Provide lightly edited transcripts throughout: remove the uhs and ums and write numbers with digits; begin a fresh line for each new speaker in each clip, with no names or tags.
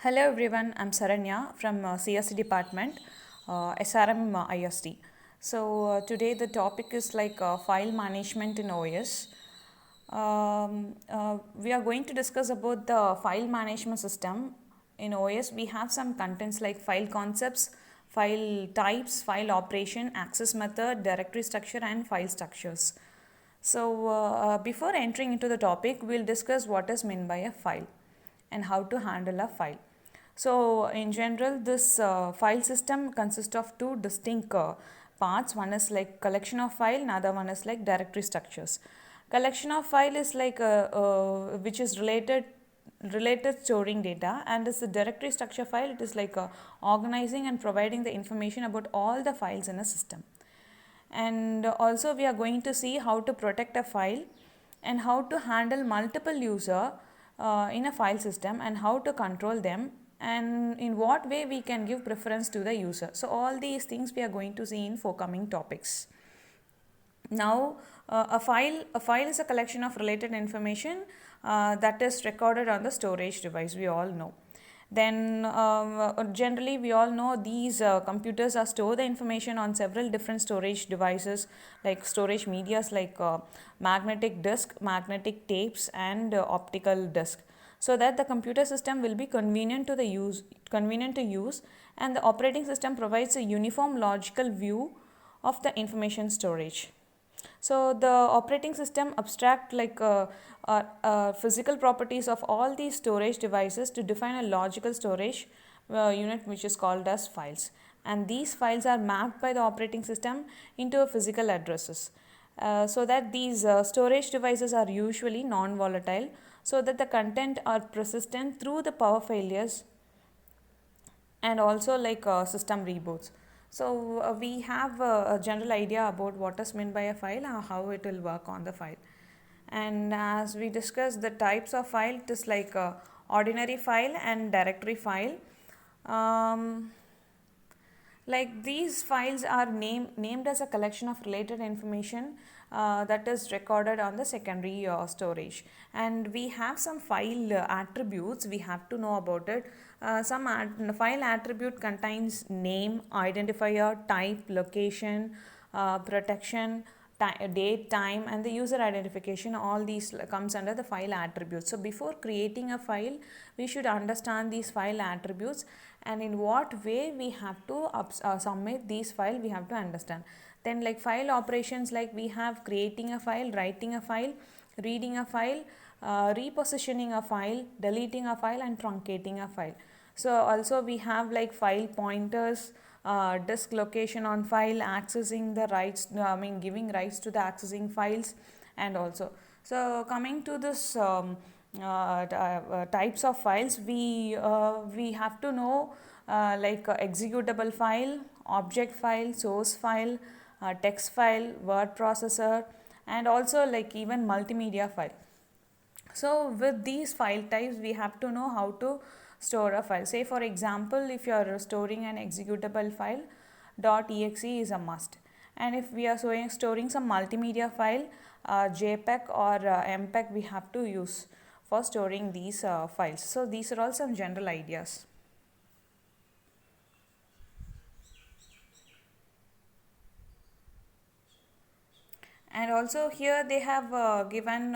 Hello everyone, I'm Saranya from CSC department, SRM IST. Today the topic is file management in OS. We are going to discuss about the file management system. In OS we have some contents like file concepts, file types, file operation, access method, directory structure and file structures. Before entering into the topic, we'll discuss what is meant by a file and how to handle a file. So, in general, this file system consists of two distinct parts. One is like collection of file, another one is like directory structures. Collection of file is which is related storing data, and is the directory structure file. It is organizing and providing the information about all the files in a system. And also we are going to see how to protect a file and how to handle multiple user in a file system and how to control them and in what way we can give preference to the user. So all these things we are going to see in forthcoming topics. Now a file is a collection of related information that is recorded on the storage device, we all know. Then generally we all know these computers are store the information on several different storage devices like storage medias magnetic disk, magnetic tapes and optical disk, so that the computer system will be convenient to use, and the operating system provides a uniform logical view of the information storage. So the operating system abstract physical properties of all these storage devices to define a logical storage unit which is called as files, and these files are mapped by the operating system into physical addresses, so that these storage devices are usually non-volatile, so that the content are persistent through the power failures and also system reboots. So we have a general idea about what is meant by a file and how it will work on the file. And as we discussed the types of file, it is like ordinary file and directory file. Like these files are named as a collection of related information that is recorded on the secondary storage, and we have some file attributes we have to know about it. File attribute contains name, identifier, type, location, protection, date, time and the user identification. All these comes under the file attributes. So before creating a file we should understand these file attributes, and in what way we have to submit these file we have to understand. Then like file operations, like we have creating a file, writing a file, reading a file, repositioning a file, deleting a file and truncating a file. So also we have like file pointers, disk location on file, accessing the rights, giving rights to the accessing files, and also. So coming to this types of files, we have to know executable file, object file, source file, text file, word processor, and also like even multimedia file. So with these file types we have to know how to store a file. Say for example, if you are storing an executable file, .exe is a must, and if we are storing some multimedia file, JPEG or MPEG we have to use for storing these files. So these are all some general ideas. And also here they have given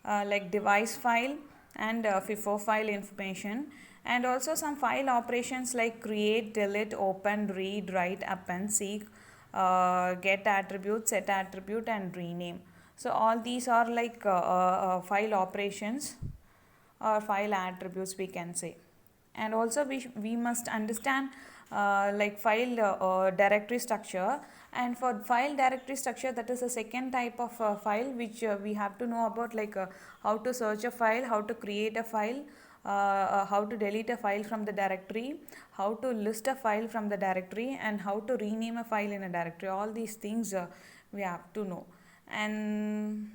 like device file and FIFO file information, and also some file operations like create, delete, open, read, write, append, seek, get attribute, set attribute and rename. So all these are like file operations or file attributes we can say. And also we must understand file directory structure, and for file directory structure, that is a second type of file which we have to know about, how to search a file, how to create a file, how to delete a file from the directory, how to list a file from the directory, and how to rename a file in a directory. All these things we have to know. And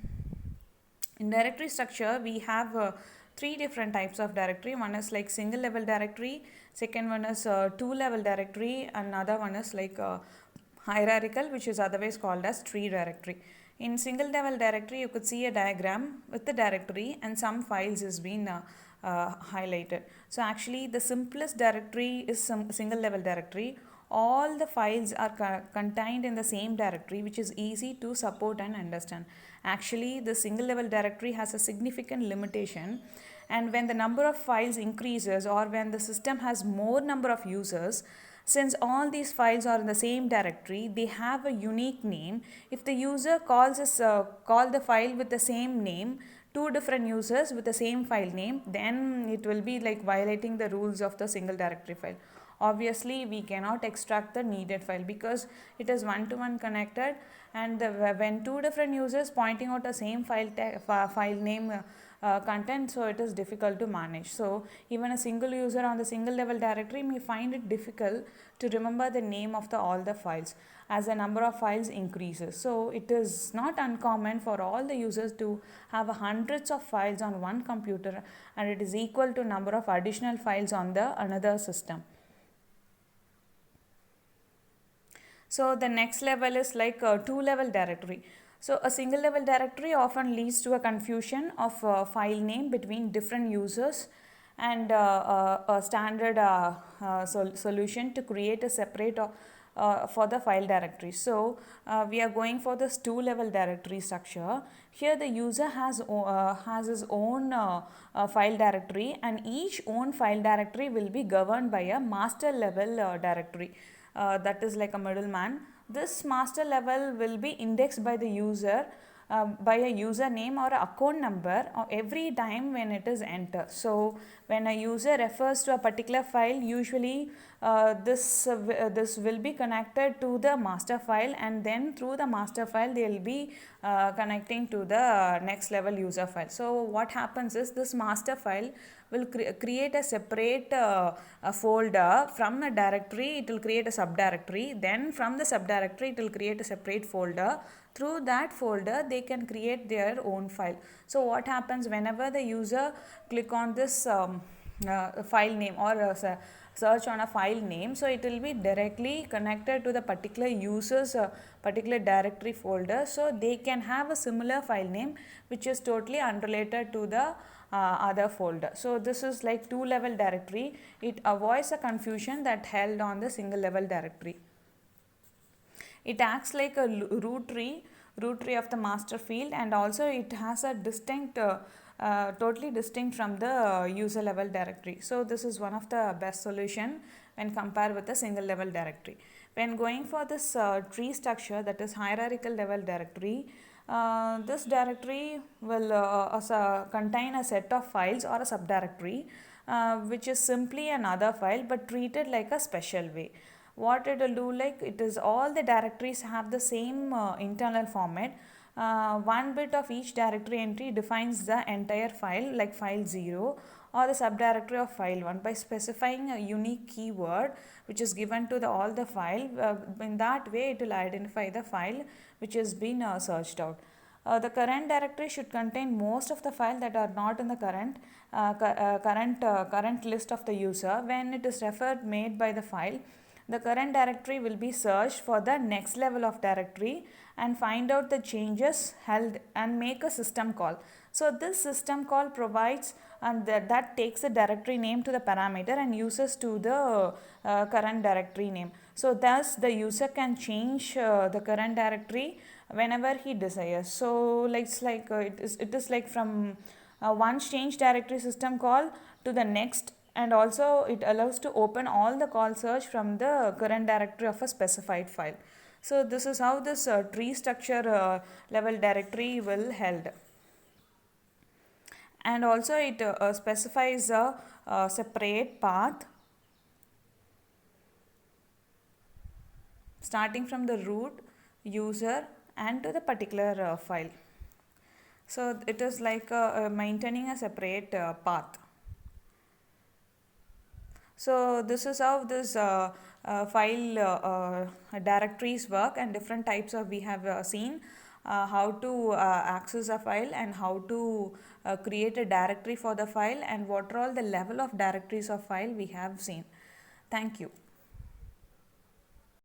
in directory structure we have three different types of directory. One is like single level directory, second one is two level directory, another one is hierarchical, which is otherwise called as tree directory. In single level directory you could see a diagram with the directory and some files has been highlighted. So actually the simplest directory is some single level directory. All the files are contained in the same directory, which is easy to support and understand. Actually the single level directory has a significant limitation, and when the number of files increases or when the system has more number of users, since all these files are in the same directory, they have a unique name. If the user call the file with the same name, two different users with the same file name, then it will be like violating the rules of the single directory file. Obviously we cannot extract the needed file because it is one-to-one connected, and when two different users pointing out the same file name content, so it is difficult to manage. So even a single user on the single level directory may find it difficult to remember the name of all the files as the number of files increases. So it is not uncommon for all the users to have hundreds of files on one computer, and it is equal to number of additional files on the another system. So the next level is like a two-level directory. So a single level directory often leads to a confusion of file name between different users, and a standard solution to create a separate for the file directory. So we are going for this two-level directory structure. Here the user has his own file directory, and each own file directory will be governed by a master level directory. That is like a middleman. This master level will be indexed by the user by a username or account number every time when it is entered. So when a user refers to a particular file, usually this will be connected to the master file, and then through the master file they will be connecting to the next level user file. So what happens is this master file will create a separate folder from a directory. It will create a subdirectory, then from the subdirectory it will create a separate folder. Through that folder they can create their own file. So what happens, whenever the user click on this file name or search on a file name, so it will be directly connected to the particular user's particular directory folder, so they can have a similar file name which is totally unrelated to the other folder. So this is like two level directory. It avoids a confusion that held on the single level directory. It acts like a root tree of the master field, and also it has a distinct totally distinct from the user level directory. So this is one of the best solution when compared with the single level directory. When going for this tree structure, that is hierarchical level directory, this directory will contain a set of files or a subdirectory which is simply another file but treated like a special way. What it will do, like it is all the directories have the same internal format. One bit of each directory entry defines the entire file, like file 0 or the subdirectory of file 1, by specifying a unique keyword which is given to all the file. In that way it will identify the file which has been searched out. The current directory should contain most of the files that are not in the current list of the user. When it is referred made by the file, the current directory will be searched for the next level of directory and find out the changes held and make a system call. So this system call provides, and that takes the directory name to the parameter and uses to the current directory name. So thus the user can change the current directory whenever he desires. So it is like from one change directory system call to the next, and also it allows to open all the call search from the current directory of a specified file. So this is how this tree structure level directory will held. And also it specifies a separate path starting from the root, user, and to the particular file. So it is like maintaining a separate path. So this is how this file directories work, and different types of we have seen how to access a file and how to create a directory for the file, and what are all the level of directories of file we have seen. Thank you.